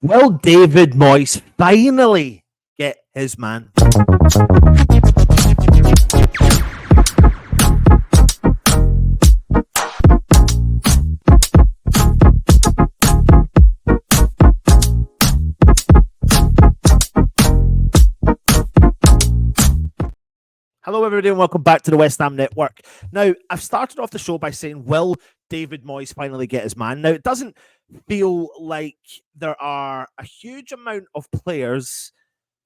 Will David Moyes finally get his man? Hello, everybody, and welcome back to the West Ham Network. Now, I've started off the show by saying, will David Moyes finally get his man? Now, it doesn't feel like there are a huge amount of players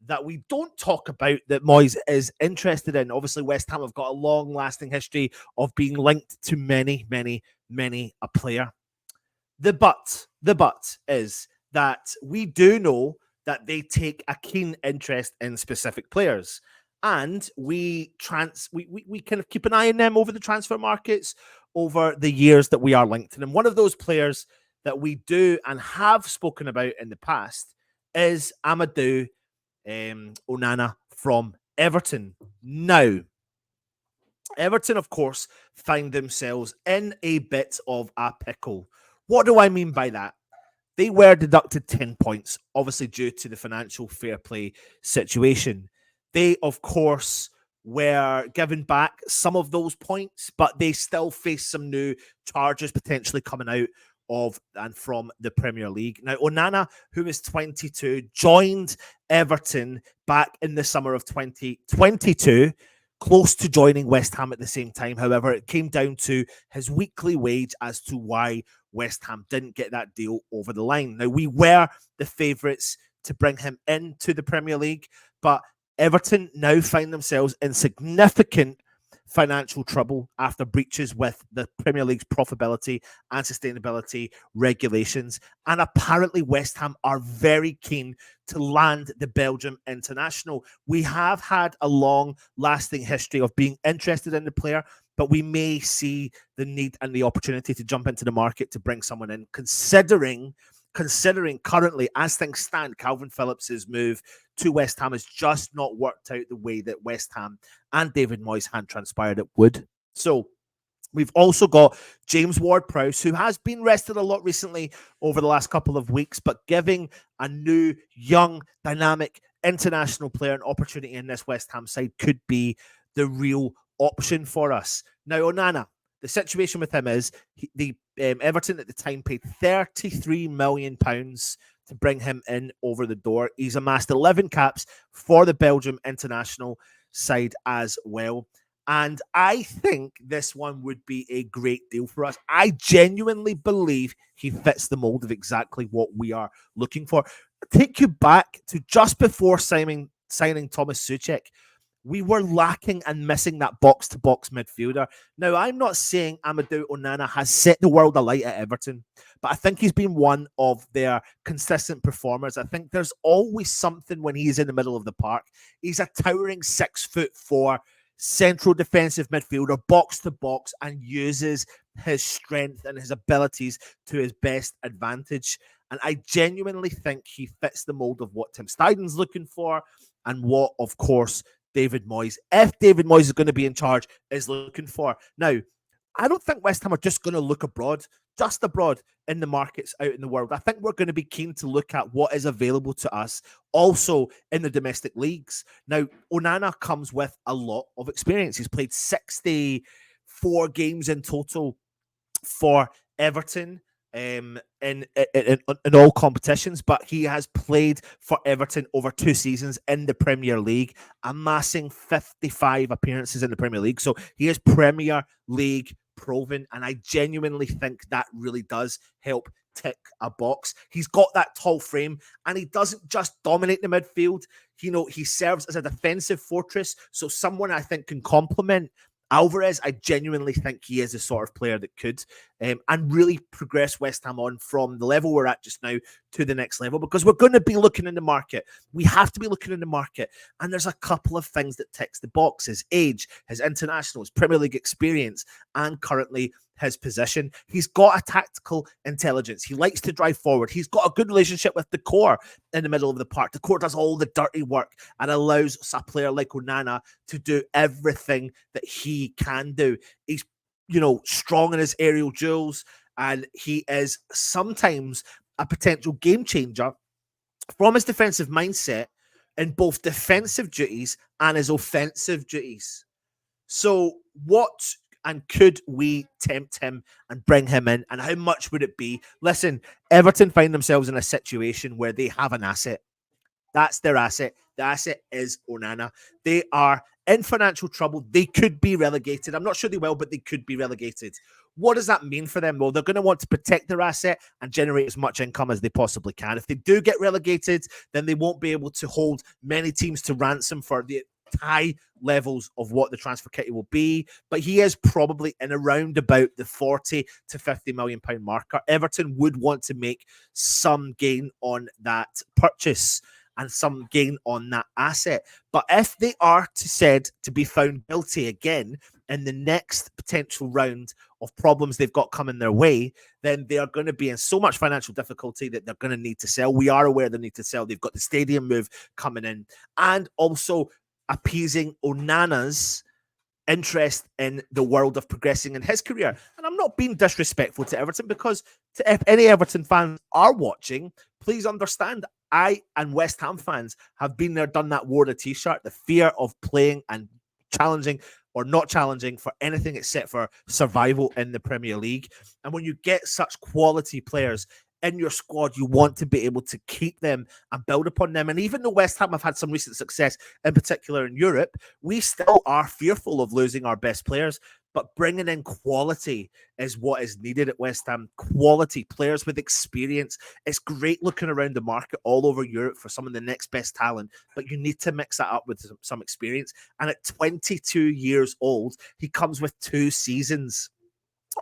that we don't talk about that Moyes is interested in. Obviously, West Ham have got a long-lasting history of being linked to many a player. The but is that we do know that they take a keen interest in specific players. And we kind of keep an eye on them over the transfer markets over the years that we are linked to them. One of those players that we do and have spoken about in the past is Amadou Onana from Everton. Now, Everton, of course, find themselves in a bit of a pickle. What do I mean by that? They were deducted 10 points, obviously due to the financial fair play situation. They, of course, were given back some of those points, but they still face some new charges potentially coming out of and from the Premier League. Now, Onana, who is 22, joined Everton back in the summer of 2022, close to joining West Ham at the same time. However, it came down to his weekly wage as to why West Ham didn't get that deal over the line. Now, we were the favourites to bring him into the Premier League, but Everton now find themselves in significant financial trouble after breaches with the Premier League's profitability and sustainability regulations. And apparently, West Ham are very keen to land the Belgium international. We have had a long lasting history of being interested in the player, but we may see the need and the opportunity to jump into the market to bring someone in, considering currently, as things stand, Calvin Phillips's move to West Ham has just not worked out the way that West Ham and David Moyes had transpired it would. So we've also got James Ward-Prowse, who has been rested a lot recently over the last couple of weeks, but giving a new, young, dynamic international player an opportunity in this West Ham side could be the real option for us. Now, Onana, the situation with him is the Everton at the time paid £33 million to bring him in over the door. He's amassed 11 caps for the Belgium international side as well. And I think this one would be a great deal for us. I genuinely believe he fits the mold of exactly what we are looking for. Take you back to just before signing Thomas Souček. We were lacking and missing that box-to-box midfielder. Now, I'm not saying Amadou Onana has set the world alight at Everton, but I think he's been one of their consistent performers. I think there's always something when he's in the middle of the park. He's a towering 6'4" central defensive midfielder, box-to-box, and uses his strength and his abilities to his best advantage. And I genuinely think he fits the mold of what Tim Steiden's looking for and what, of course, David Moyes, if David Moyes is going to be in charge, is looking for. Now, I don't think West Ham are just going to look abroad, just abroad in the markets out in the world. I think we're going to be keen to look at what is available to us also in the domestic leagues. Now, Onana comes with a lot of experience. He's played 64 games in total for Everton. In all competitions, but he has played for Everton over 2 seasons in the Premier League, amassing 55 appearances in the Premier League. So he is Premier League proven, and I genuinely think that really does help tick a box. He's got that tall frame, and he doesn't just dominate the midfield. He serves as a defensive fortress, so someone I think can complement Alvarez. I genuinely think he is the sort of player that could and really progress West Ham on from the level we're at just now to the next level, because we're going to be looking in the market. We have to be looking in the market. And there's a couple of things that ticks the box: his age, his international, his Premier League experience, and currently his position. He's got a tactical intelligence. He likes to drive forward. He's got a good relationship with the core in the middle of the park. The core does all the dirty work and allows a player like Onana to do everything that he can do. He's, strong in his aerial duels, and he is sometimes a potential game changer from his defensive mindset in both defensive duties and his offensive duties. So, what and could we tempt him and bring him in, and how much would it be? Listen, Everton find themselves in a situation where they have an asset. That's their asset. The asset is Onana. They are in financial trouble. They could be relegated. I'm not sure they will, but they could be relegated. What does that mean for them? Well, they're going to want to protect their asset and generate as much income as they possibly can. If they do get relegated, then they won't be able to hold many teams to ransom for the high levels of what the transfer kitty will be. But he is probably in around about the 40 to 50 million pound marker. Everton would want to make some gain on that purchase and some gain on that asset. But if they are said to be found guilty again in the next potential round of problems they've got coming their way, then they are going to be in so much financial difficulty that they're going to need to sell. We are aware they need to sell. They've got the stadium move coming in, and also appeasing Onana's interest in the world of progressing in his career. And I'm not being disrespectful to Everton, because if any Everton fans are watching, please understand, I and West Ham fans have been there, done that, wore the t-shirt, the fear of playing and challenging or not challenging for anything except for survival in the Premier League. And when you get such quality players in your squad, you want to be able to keep them and build upon them. And even though West Ham have had some recent success, in particular in Europe, we still are fearful of losing our best players. But bringing in quality is what is needed at West Ham. Quality players with experience. It's great looking around the market all over Europe for some of the next best talent, but you need to mix that up with some experience. And at 22 years old, he comes with 2 seasons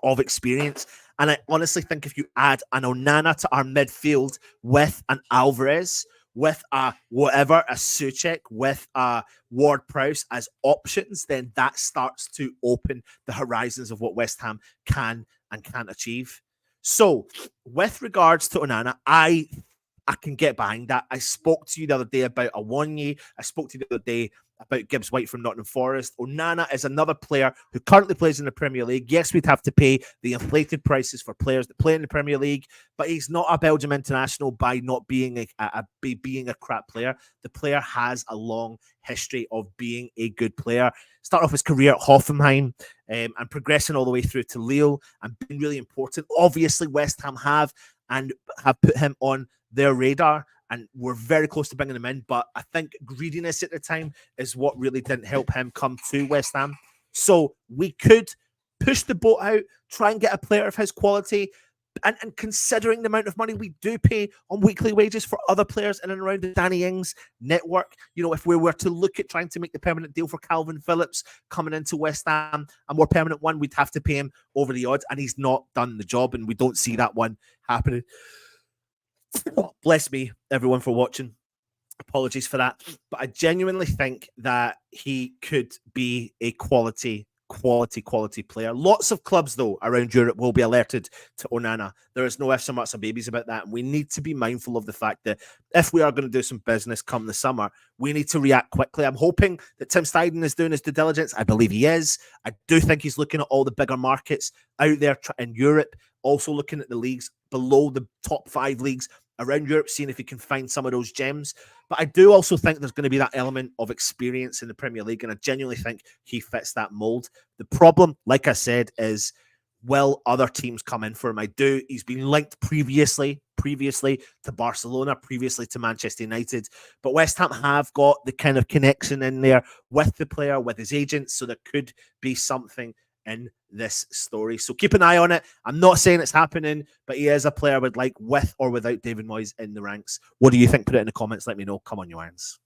of experience. And I honestly think if you add an Onana to our midfield with an Alvarez, with a whatever, a Suchek, with a Ward-Prowse as options, then that starts to open the horizons of what West Ham can and can't achieve. So, with regards to Onana, I can get behind that. I spoke to you the other day about Awonyi. I spoke to you the other day about Gibbs White from Nottingham Forest. Onana is another player who currently plays in the Premier League. Yes, we'd have to pay the inflated prices for players that play in the Premier League, but he's not a Belgium international by not being being a crap player. The player has a long history of being a good player. Start off his career at Hoffenheim and progressing all the way through to Lille and being really important. Obviously, West Ham have put him on their radar, and we're very close to bringing him in. But I think greediness at the time is what really didn't help him come to West Ham. So we could push the boat out, try and get a player of his quality. And considering the amount of money we do pay on weekly wages for other players in and around the Danny Ings network, you know, if we were to look at trying to make the permanent deal for Calvin Phillips coming into West Ham, a more permanent one, we'd have to pay him over the odds, and he's not done the job, and we don't see that one happening. Bless me, everyone, for watching. Apologies for that. But I genuinely think that he could be a quality player. Lots of clubs, though, around Europe will be alerted to Onana. There is no ifs or buts or babies about that. And we need to be mindful of the fact that if we are going to do some business come the summer, we need to react quickly. I'm hoping that Tim Steidten is doing his due diligence. I believe he is. I do think he's looking at all the bigger markets out there in Europe, also looking at the leagues below the top 5 leagues around Europe, seeing if he can find some of those gems. But I do also think there's going to be that element of experience in the Premier League, and I genuinely think he fits that mold. The problem, like I said, is will other teams come in for him? He's been linked previously to Barcelona, previously to Manchester United, but West Ham have got the kind of connection in there with the player, with his agents, so there could be something in this story. So keep an eye on it. I'm not saying it's happening, but he is a player I would like with or without David Moyes in the ranks. What do you think? Put it in the comments. Let me know. Come on, you irons.